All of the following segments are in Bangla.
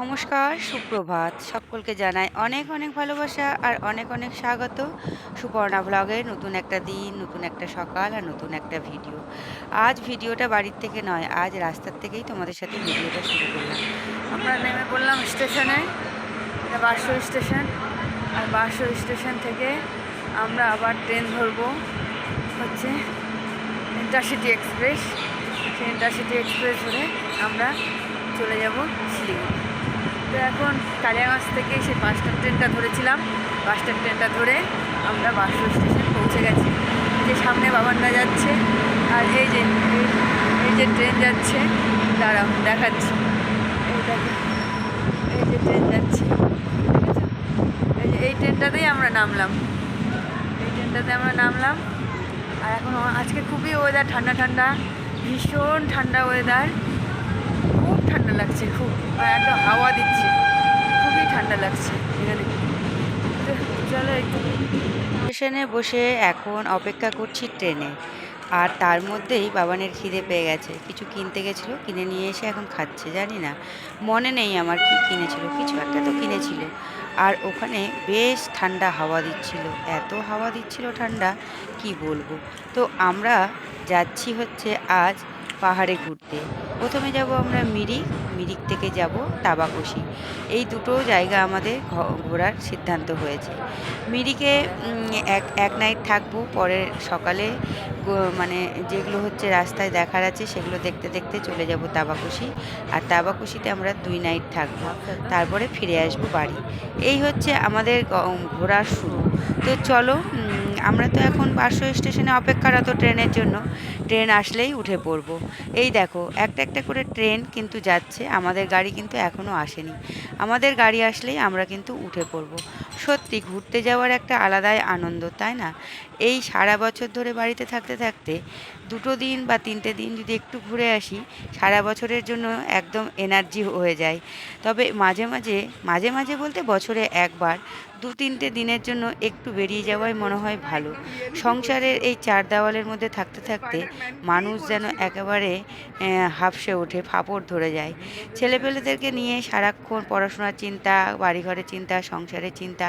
নমস্কার, সুপ্রভাত। সকলকে জানাই অনেক, অনেক ভালোবাসা আর অনেক, অনেক স্বাগত। সুপর্ণা ব্লগের নতুন একটা দিন, নতুন একটা সকাল আর নতুন একটা ভিডিও। আজ ভিডিওটা বাড়ির থেকে নয়, আজ রাস্তার থেকেই তোমাদের সাথে ভিডিওটা শুরু করলাম। আমরা নেমে পড়লাম স্টেশনে, এটা বারসই স্টেশন। আর বারসই স্টেশন থেকে আমরা আবার ট্রেন ধরবো হচ্ছে ইন্টারসিটি এক্সপ্রেস। সেই ইন্টারসিটি এক্সপ্রেস ধরে আমরা চলে যাব শিলিগুড়ি। তো এখন কালিয়াগঞ্জ থেকে সেই বাসটার ট্রেনটা ধরেছিলাম, বাসটার ট্রেনটা ধরে আমরা বারসই স্টেশন পৌঁছে গেছি। যে সামনে বাবান্না যাচ্ছে আর এই যে ট্রেন যাচ্ছে, দাঁড়াও দেখাচ্ছি। এই যে ট্রেন যাচ্ছে, এই ট্রেনটাতেই আমরা নামলাম। আর এখন আজকে খুবই ওয়েদার ঠান্ডা ঠান্ডা, ভীষণ ঠান্ডা ওয়েদার, খুব ঠান্ডা লাগছে, খুব একদম হাওয়া দিচ্ছে, খুবই ঠান্ডা লাগছে এখানে। চলো একটু স্টেশনে বসে এখন অপেক্ষা করছি ট্রেনে। আর তার মধ্যেই বাবানের খিদে পেয়ে গেছে, কিছু কিনতে গেছিলো, কিনে নিয়ে এসে এখন খাচ্ছে। জানি না, মনে নেই আমার কি কিনেছিল, কিছু একটা তো কিনেছিল। আর ওখানে বেশ ঠান্ডা হাওয়া দিচ্ছিল, এত হাওয়া দিচ্ছিল ঠান্ডা, কি বলবো। তো আমরা যাচ্ছি হচ্ছে আজ পাহাড়ে ঘুরতে। প্রথমে যাব আমরা মিরিক, মিরিক থেকে যাব তাবাকুশি। এই দুটো জায়গা আমাদের ঘোরার সিদ্ধান্ত হয়েছে। মিরিকে এক এক নাইট থাকবো, পরের সকালে মানে যেগুলো হচ্ছে রাস্তায় দেখার আছে সেগুলো দেখতে দেখতে চলে যাব তাবাকুশি। আর তাবাকুশিতে আমরা 2 নাইট থাকবো, তারপরে ফিরে আসবো বাড়ি। এই হচ্ছে আমাদের ঘোরার শুরু। তো চলো, আমরা তো এখন বারসই স্টেশনে অপেক্ষারত ট্রেনের জন্য। ট্রেন আসলেই উঠে পড়বো। এই দেখো, একটা একটা করে ট্রেন কিন্তু যাচ্ছে, আমাদের গাড়ি কিন্তু এখনও আসেনি। আমাদের গাড়ি আসলেই আমরা কিন্তু উঠে পড়বো। সত্যি ঘুরতে যাওয়ার একটা আলাদাই আনন্দ, তাই না? এই সারা বছর ধরে বাড়িতে থাকতে থাকতে 2 দিন বা 3টে দিন যদি একটু ঘুরে আসি, সারা বছরের জন্য একদম এনার্জি হয়ে যায়। তবে মাঝে মাঝে, মাঝে মাঝে বলতে বছরে একবার 2-3টে দিনের জন্য একটু বেরিয়ে যাওয়াই মনে হয় ভালো। সংসারের এই 4 দেওয়ালের মধ্যে থাকতে থাকতে মানুষ যেন একেবারে হাঁফসে ওঠে, ফাঁপড় ধরে যায়। ছেলেপেলেদেরকে নিয়ে সারাক্ষণ পড়াশোনার চিন্তা, বাড়িঘরের চিন্তা, সংসারের চিন্তা,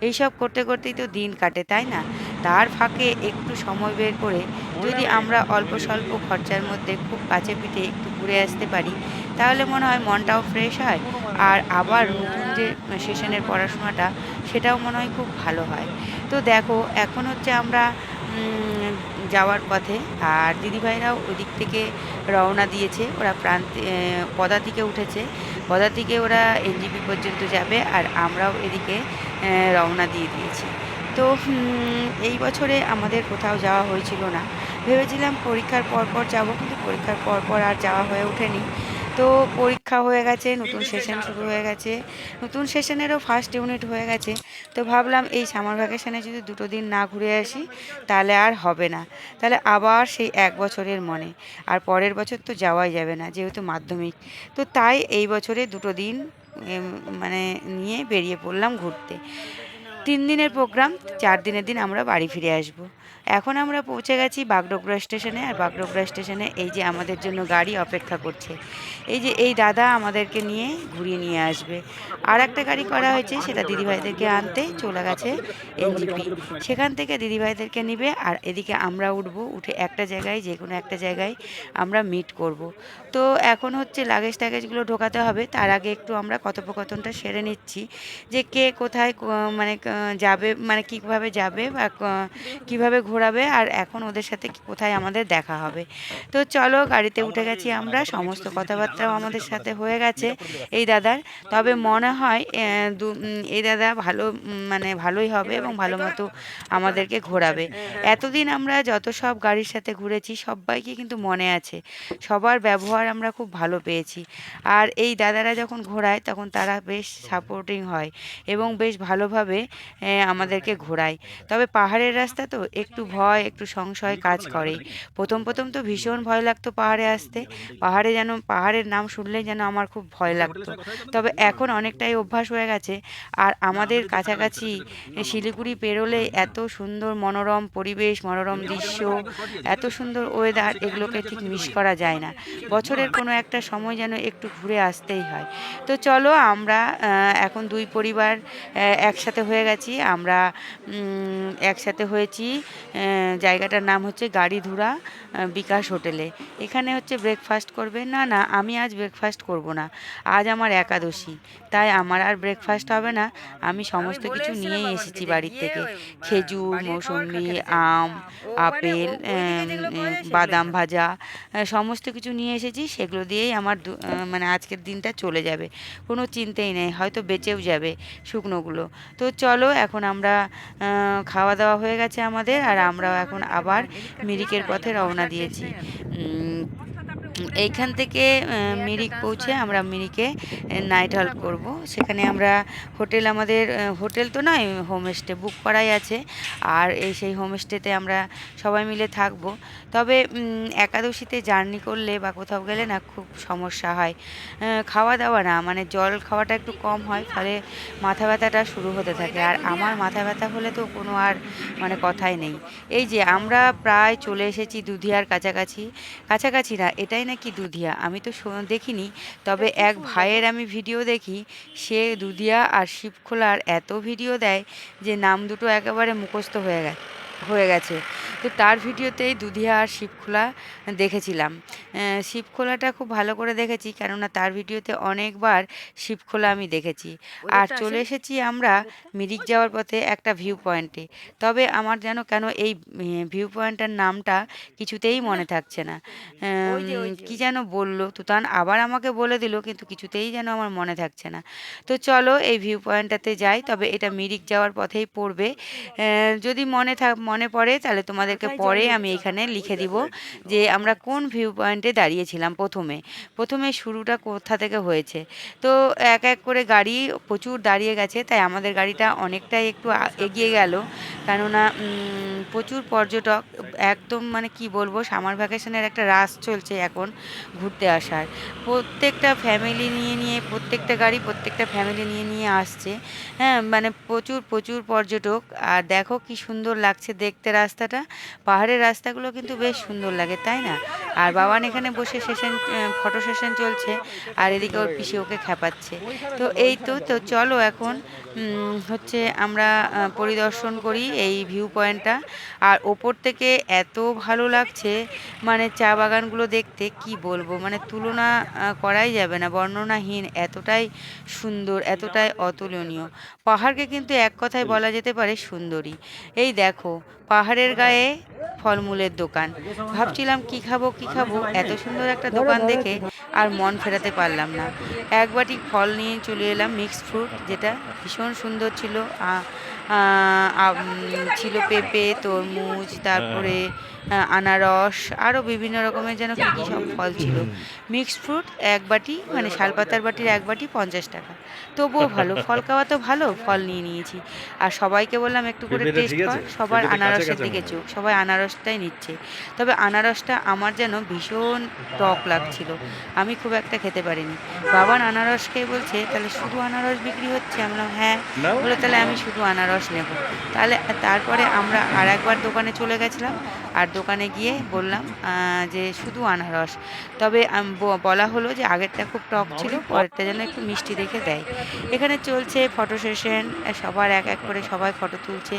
এইসব করতে করতেই তো দিন কাটে, তাই না? তার ফাঁকে একটু সময় বের করে যদি আমরা অল্প স্বল্প খরচার মধ্যে খুব কাছে পিঠে একটু ঘুরে আসতে পারি, তাহলে মনে হয় মনটাও ফ্রেশ হয়। আর আবার নতুন যে সেশনের পড়াশোনাটা, সেটাও মনে হয় খুব ভালো হয়। তো দেখো, এখন হচ্ছে আমরা যাওয়ার পথে। আর দিদিভাইরাও ওদিক থেকে রওনা দিয়েছে, ওরা পদাতিকে উঠেছে। পদাতিকে ওরা এনজিপি পর্যন্ত যাবে, আর আমরাও এদিকে রওনা দিয়ে দিয়েছি। তো এই বছরে আমাদের কোথাও যাওয়া হয়েছিল না। ভেবেছিলাম পরীক্ষার পরপর যাব, কিন্তু পরীক্ষার পরপর আর যাওয়া হয়ে ওঠেনি। তো পরীক্ষা হয়ে গেছে, নতুন সেশন শুরু হয়ে গেছে, নতুন সেশনেরও ফার্স্ট ইউনিট হয়ে গেছে। তো ভাবলাম এই সামার ভ্যাকেশনে যদি 2 দিন না ঘুরে আসি, তাহলে আর হবে না। তাহলে আবার সেই 1 বছরের মনে। আর পরের বছর তো যাওয়াই যাবে না, যেহেতু মাধ্যমিক। তো তাই এই বছরে 2 দিন মানে নিয়ে বেরিয়ে পড়লাম ঘুরতে। 3 দিনের প্রোগ্রাম, 4 দিনের দিন আমরা বাড়ি ফিরে আসব। এখন আমরা পৌঁছে গেছি বাগডোগরা স্টেশনে। আর বাগডোগরা স্টেশনে এই যে আমাদের জন্য গাড়ি অপেক্ষা করছে। এই যে এই দাদা আমাদেরকে নিয়ে ঘুরিয়ে নিয়ে আসবে। আর একটা গাড়ি করা হয়েছে, সেটা দিদিভাইদেরকে আনতে চলে গেছে এনজিপি। সেখান থেকে দিদিভাইদেরকে নিবে, আর এদিকে আমরা উঠবো, উঠে একটা জায়গায়, যে কোনো একটা জায়গায় আমরা মিট করব। তো এখন হচ্ছে লাগেজ ট্যাগেজগুলো ঢোকাতে হবে, তার আগে একটু আমরা কথোপকথনটা সেরে নিচ্ছি, যে কে কোথায় মানে যাবে, মানে কীভাবে যাবে বা কীভাবে ঘোরাবে, আর এখন ওদের সাথে কোথায় আমাদের দেখা হবে। তো চলো, গাড়িতে উঠে গেছি আমরা, সমস্ত কথাবার্তাও আমাদের সাথে হয়ে গেছে এই দাদার। তবে মনে হয় এই দাদা ভালো, মানে ভালোই হবে এবং ভালো মতো আমাদেরকে ঘোরাবে। এতদিন আমরা যত সব গাড়ির সাথে ঘুরেছি, সবাইকে কিন্তু মনে আছে, সবার ব্যবহার আমরা খুব ভালো পেয়েছি। আর এই দাদারা যখন ঘোরায় তখন তারা বেশ সাপোর্টিং হয় এবং বেশ ভালোভাবে আমাদেরকে ঘোরায়। তবে পাহাড়ের রাস্তা তো একটু ভয় একটু সংশয় কাজ করেই। প্রথম প্রথম তো ভীষণ ভয় লাগতো পাহাড়ে আসতে। পাহাড়ের নাম শুনলেই যেন আমার খুব ভয় লাগতো। তবে এখন অনেকটাই অভ্যাস হয়ে গেছে। আর আমাদের কাছাকাছি শিলিগুড়ি পেরোলে এত সুন্দর মনোরম পরিবেশ, মনোরম দৃশ্য, এত সুন্দর ওয়েদার, এগুলোকে ঠিক মিস করা যায় না। বছরের কোনো একটা সময় যেন একটু ঘুরে আসতেই হয়। তো চলো আমরা এখন দুই পরিবার একসাথে হয়ে গেছি। আমরা একসাথে হয়েছি। জায়গাটার নাম হচ্ছে গাড়িধুরা বিকাশ হোটেলে। এখানে হচ্ছে ব্রেকফাস্ট করবে। না না, আমি আজ ব্রেকফাস্ট করব না। আজ আমার একাদশী, তাই আমার আর ব্রেকফাস্ট হবে না। আমি আমি সমস্ত বলে কিছু এসেছিলাম নিয়েই বাবানকে এসেছি যে বাড়ির গিয়ে থেকে। ওই খেজুর, বাড়ির খাবার মৌসুম্বি, খেতে চায়। আম, ও মানে আপেল, ওইদিকে যেগুলো করে সেগুলোই বাদাম খাবে। ভাজা, সমস্ত কিছু নিয়ে এসেছি। সেগুলো দিয়েই আমার মানে আজকের দিনটা চলে যাবে। কোনো চিন্তাই নেই, হয়তো বেঁচেও যাবে শুকনোগুলো। তো চলো এখন আমরা খাওয়া দাওয়া হয়ে গেছে আমাদের, কত আর যাচ্ছে আমরাও এখন আমাদেরকে আবার ক্রেডিট কার্ড টেস্ট মিরিকের চাই না পথে রওনা মশলার টেস্ট দিয়েছি। চাই আর কি। উম, মশলা তো আপনি বলে এইখান দেন, থেকে আমি একটা মিরিক পৌঁছে ট্রান্সপারেন্ট আমরা হয়। মিরিকে নাইট হল্ট করব। সেখানে আমরা আমাদের হোটেল তো নয়, হোমস্টে বুক করাই আছে। আর সেই হোমস্টেতে আমরা সবাই মিলে থাকব। তবে একাদশীতে জার্নি করলে বা কোথাও গেলে না খুব সমস্যা হয়। খাওয়া দাওয়া না, মানে জল খাওয়াটা একটু কম হয়, ফলে মাথা ব্যথাটা শুরু হতে ও থাকে। এটাই আর দুধিয়া। আমার মাথা ব্যথা হলে তো কোনো আর মানে কথাই নেই। এই যে আমরা প্রায় চলে এসেছি দুধিয়ার কাছাকাছি। কাছাকাছি না, এটাই নাকি দুধিয়া, আমি তো দেখিনি। এটা তবে কি এক ফুল দেখো। ভাইয়ের আমি ভিডিও দেখি, সে দুধিয়া আর শিবখোলার এত ভিডিও দেয় যে নাম দুটো একেবারে মুখস্থ হয়ে গেছে। তো তার ভিডিওতেই দুধিয়া আর শিবখোলা দেখেছিলাম। শিবখোলাটা খুব ভালো করে দেখেছি, কেননা তার ভিডিওতে অনেকবার শিবখোলা আমি দেখেছি। আর ওদেরটা চলে আসেনি। এসেছি আমরা ওদেরটা মিরিক ওই যে যাওয়ার ওই যে পথে একটা ভিউ পয়েন্টে। তবে আমার যেন কেন এই ভিউ পয়েন্টটার নামটা কিছুতেই ওখানে মনে থাকছে না। ওই যে ওই যে কি ওই যে যেন বলল তুতান, আবার আমাকে বলে দিল, কিন্তু কিছুতেই যেন আমার মনে থাকছে না। তো চলো এই ভিউ পয়েন্টটাতে যাই। তবে এটা মিরিক যাওয়ার পথেই পড়বে। যদি মনে পড়ে তাহলে তোমাদেরকে কোথায় জল পরে আমি ঢুকছো। এখানে লিখে দিব যে আমরা কোন ভিউ পয়েন্টে দাঁড়িয়েছিলাম প্রথমে শুরুটা কোথা থেকে হয়েছে। তো এক এক করে গাড়ি প্রচুর দাঁড়িয়ে গেছে, তাই আমাদের গাড়িটা অনেকটাই একটু এগিয়ে গেল। কেননা প্রচুর পর্যটক, একদম মানে কি বলবো, সামার ভ্যাকেশনের একটা রাশ চলছে এখন ঘুরতে আসার। প্রত্যেকটা ফ্যামিলি নিয়ে প্রত্যেকটা গাড়ি প্রত্যেকটা ফ্যামিলি নিয়ে আসছে। হ্যাঁ, মানে প্রচুর প্রচুর পর্যটক। আর দেখো কি সুন্দর লাগছে দেখতে রাস্তাটা। পাহাড়ের রাস্তাগুলো কিন্তু বেশ সুন্দর লাগে, তাই না? আর বাবান এখানে বসে ফটো সেশন চলছে, আর এদিকে ওর পিসি ওকে খেপাচ্ছে। তো এই তো চলো এখন হচ্ছে আমরা পরিদর্শন করি এই ভিউ পয়েন্টটা। আর ওপর থেকে এত ভালো লাগছে, মানে চা বাগানগুলো দেখতে কি বলবো, মানে তুলনা করাই যাবে না, বর্ণনাহীন, এতটাই সুন্দর, এতটাই অতুলনীয়। পাহাড়কে কিন্তু এক কথায় বলা যেতে পারে সুন্দরী। এই দেখো, পাহাড়ের গায়ে ফলমূলের দোকান। ভাবছিলাম কি খাবো কি খাবো, এত সুন্দর একটা দোকান দেখে আর মন ফেরাতে পারলাম না। এক বাটি ফল নিয়ে চলে এলাম, মিক্সড ফ্রুট, যেটা ভীষণ সুন্দর ছিল। ছিল পেঁপে, তরমুজ, তারপরে আনারস, আরও বিভিন্ন রকমের যেন কী কী সব ফল ছিল। মিক্সড ফ্রুট এক বাটি, মানে শালপাতার বাটির এক বাটি 50 টাকা। তবুও ভালো, ফল খাওয়া তো ভালো, ফল নিয়ে নিয়েছি। আর সবাইকে বললাম একটু করে পেঁপেটা টেস্ট ঠিক কর, আছে, সবার পেঁপেটা কাঁচা আনারসের কাঁচা দিকে মনে চোখ, হয়। সবাই আনারসটাই নিচ্ছে। তবে আনারসটা আমার যেন ভীষণ টক লাগছিল, আমি খুব একটা খেতে পারিনি। বাবার আনারস খেয়ে বলছে তাহলে শুধু আনারস বিক্রি হচ্ছে? আমি বললাম হ্যাঁ। নাও। বলে তাহলে আমি শুধু আনারস নেব। তাহলে তারপরে আমরা আর একবার দোকানে চলে গেছিলাম, আর দোকানে গিয়ে বললাম যে শুধু আনারস। তবে বলা হলো যে আগেরটা খুব টক ছিল, পরেরটা যেন একটু মিষ্টি দেখে দেয়। এখানে চলছে ফটো সেশন, সবার এক এক করে সবাই ফটো তুলছে।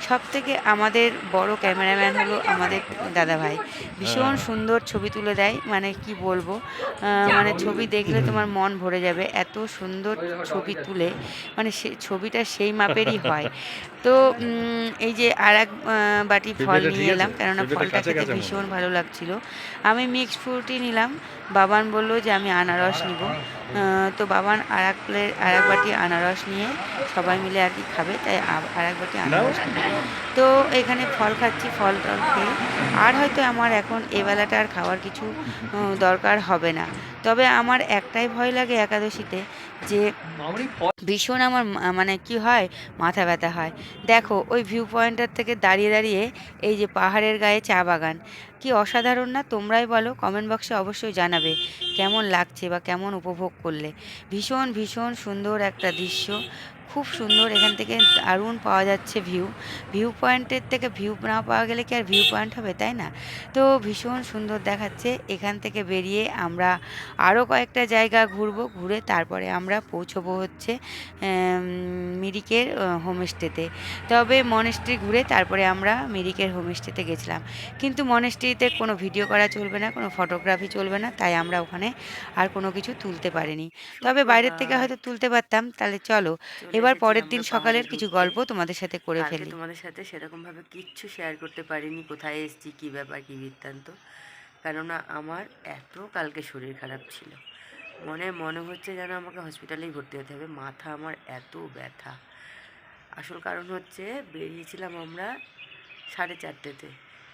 সব থেকে আমাদের বড় ক্যামেরাম্যান হলো আমাদের দাদাভাই। ভীষণ হ্যাঁ। সুন্দর ছবি তুলে দেয়, মানে কি বলবো, মানে ছবি দেখলে তোমার মন ভরে যাবে, এত সুন্দর ছবি তুলে, মানে সে ছবিটা সেই মাপেরই হয়। তো এই যে আর এক বাটি ফল পেঁপেটা নিয়ে ঠিক আছে, এলাম, কেননা পেঁপেটা ফলটা কাঁচা খেতে কাঁচা মনে ভীষণ হয়। ভালো লাগছিল। আমি মিক্সড ফ্রুটই নিলাম। বাবান বলল যে আমি আনারস নিব। তো বাবান আর এক বাটি আনারস নিয়ে সবাই মিলে আর কি খাবে, তাই আর এক বাটি নাও। আনারস নিল। তো এখানে ফল খাচ্ছি, ফল টল খেয়ে আর হয়তো আমার এখন এবেলাটা আর খাওয়ার কিছু দরকার হবে না। তবে আমার একটাই ভয় লাগে একাদশীতে, যে ভীষণ আমার মানে কি হয়, মাথা ব্যথা হয়। দেখো ওই ভিউ পয়েন্টার থেকে দাঁড়িয়ে দাঁড়িয়ে এই যে পাহাড়ের গায়ে চা বাগান, কি অসাধারণ না? তোমরাই বলো, কমেন্ট বক্সে অবশ্যই জানাবে কেমন লাগছে বা কেমন উপভোগ করলে। ভীষণ ভীষণ সুন্দর একটা দৃশ্য, খুব সুন্দর। এখান থেকে দারুণ পাওয়া যাচ্ছে ভিউ। ভিউ পয়েন্টের থেকে ভিউ না পাওয়া গেলে কি আর ভিউ পয়েন্ট হবে, তাই না? তো ভীষণ সুন্দর দেখাচ্ছে। এখান থেকে বেরিয়ে আমরা আরও কয়েকটা জায়গা ঘুরবো, ঘুরে তারপরে আমরা পৌঁছবো হচ্ছে মিরিকের হোমস্টেতে। তবে মনেস্ট্রি ঘুরে তারপরে আমরা মিরিকের হোমস্টেতে গেছিলাম, কিন্তু মনেস্ট্রিতে কোনো ভিডিও করা চলবে না, কোনো ফটোগ্রাফি চলবে না, তাই আমরা ওখানে আর কোনো কিছু তুলতে পারিনি। তবে বাইরের থেকে হয়তো তুলতে পারতাম। তাহলে চলো চলে এবার এসেছি পরের দিন আমরা পাহাড়ে সকালের কিছু ঘুরতে। গল্প তোমাদের সাথে করে কালকে ফেলি। তোমাদের সাথে সেরকমভাবে কিচ্ছু শেয়ার করতে পারিনি, কোথায় এসেছি, কী ব্যাপার, কী বৃত্তান্ত। কেননা আমার এত কালকে শরীর খারাপ ছিল, মনে হচ্ছে যেন আমাকে হসপিটালেই ভর্তি হতে হবে, মাথা আমার এত ব্যথা। আসল কারণ হচ্ছে বেরিয়েছিলাম আমরা 4:30-তে।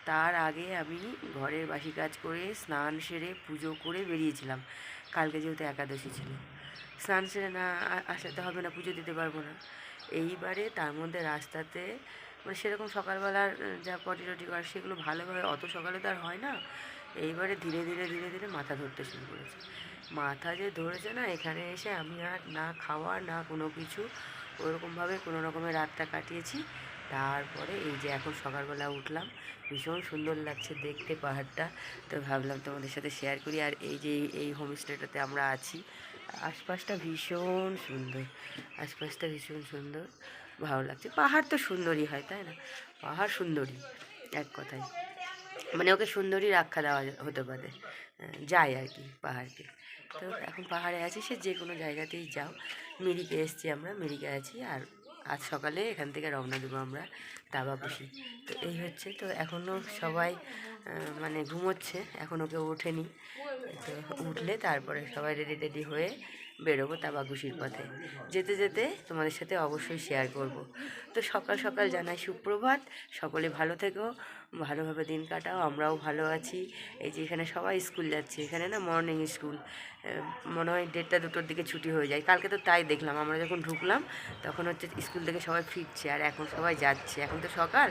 তার আগে আমি ঘরের বাসি কাজ করে স্নান সেরে পুজো করে বেরিয়েছিলাম। কালকে যেহেতু একাদশী ছিল, স্নান সেরে না আসলে তো হবে না, পুজো দিতে পারবো না। এইবারে তার মধ্যে রাস্তাতে মানে সেরকম সকালবেলার যা পটি টটি করা সেগুলো ভালোভাবে অত সকালে তো আর হয় না। এইবারে ধীরে ধীরে ধীরে ধীরে মাথা ধরতে শুরু করেছে। মাথা যে ধরেছে না, এখানে এসে আমি আর না খাওয়া না কোনো কিছু, ওরকমভাবে কোনো রকমের রাতটা কাটিয়েছি। তারপরে এই যে এখন সকালবেলা উঠলাম, ভীষণ সুন্দর লাগছে দেখতে পাহাড়টা। তো ভাবলাম তোমাদের সাথে শেয়ার করি। আর এই যে এই হোমস্টেটাতে আমরা আছি, আশপাশটা ভীষণ সুন্দর, আশপাশটা ভীষণ সুন্দর, ভালো লাগছে। পাহাড় তো সুন্দরই হয়, তাই না? পাহাড় সুন্দরী, এক কথায় মানে ওকে সুন্দরী আখ্যা দেওয়া হতে পারে, যায় আর কি পাহাড়কে। তো এখন পাহাড়ে আছি, সে যে কোনো জায়গাতেই যাও। মিরিকে এসছি আমরা, মিরিকে আছি। আর আজ সকালে এখান থেকে রওনা দেবো আমরা দাবাকুশি। তো এই হচ্ছে, তো এখনও সবাই মানে ঘুমোচ্ছে, এখনও কেউ ওঠেনি। তো উঠলে তারপরে সবাই রেডি টেডি হয়ে বেরোবো দাবাকুশির পথে। যেতে যেতে তোমাদের সাথে অবশ্যই শেয়ার করব। তো সকাল সকাল জানাই সুপ্রভাত, সকলে ভালো থেকো, ভালোভাবে দিন কাটাও, আমরাও ভালো আছি। এই যে এখানে সবাই স্কুল যাচ্ছে, এখানে না মর্নিং স্কুল, মনে হয় 1:30-2টোর দিকে ছুটি হয়ে যায়। কালকে তো তাই দেখলাম, আমরা যখন ঢুকলাম তখন হচ্ছে স্কুল থেকে সবাই ফিরছে, আর এখন সবাই যাচ্ছে। এখন তো সকাল,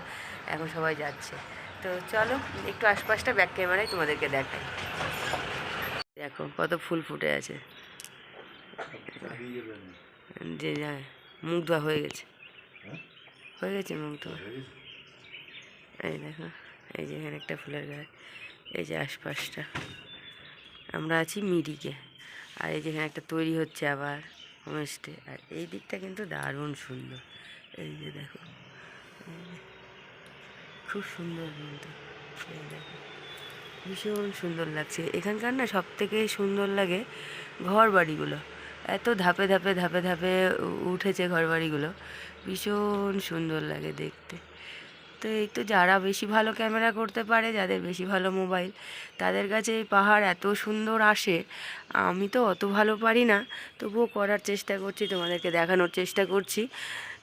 এখন সবাই যাচ্ছে। তো চলো একটু আশপাশটা ব্যাক ক্যামেরায় তোমাদেরকে দেখাই। দেখো কত ফুল ফুটে আছে, যে যায় মুখ ধোয়া হয়ে গেছে, হয়ে গেছে মুখ ধোয়া। এই দেখো, এই যে এখানে একটা ফুলের গাছ, এই যে আশপাশটা। আমরা আছি মিরিকে, আর এই যেখানে একটা তৈরি হচ্ছে আবার হোমস্টে। আর এই দিকটা কিন্তু দারুণ সুন্দর, এই যে দেখো, খুব সুন্দর কিন্তু, এই দেখো ভীষণ সুন্দর লাগছে। এখানকার না সব থেকে সুন্দর লাগে ঘর বাড়িগুলো, এত ধাপে ধাপে ধাপে ধাপে উঠেছে ঘর বাড়িগুলো, ভীষণ সুন্দর লাগে দেখতে। তো এই তো যারা বেশি ভালো ক্যামেরা করতে পারে, যাদের বেশি ভালো মোবাইল, তাদের কাছে এই পাহাড় এত সুন্দর আসে। আমি তো অত ভালো পারি না, তবুও করার চেষ্টা করছি, তোমাদেরকে দেখানোর চেষ্টা করছি।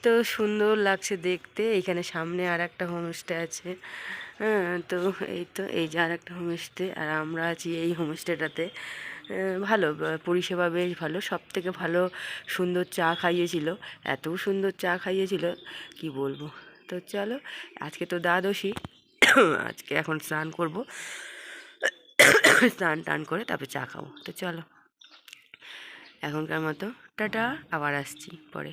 তো সুন্দর লাগছে দেখতে। এখানে সামনে আর একটা হোমস্টে আছে, হ্যাঁ। তো এই যে আর একটা হোমস্টে, আর আমরা আছি এই হোমস্টেটাতে। ভালো পরিষেবা, বেশ ভালো, সব থেকে ভালো সুন্দর চা খাইয়েছিল, এত সুন্দর চা খাইয়েছিল কি বলবো। তো চলো, আজকে তো দ্বাদশী, আজকে এখন স্নান করব, স্নান টান করে তারপরে চা খাবো। তো চলো এখনকার মতো টাটা, আবার আসছি পরে।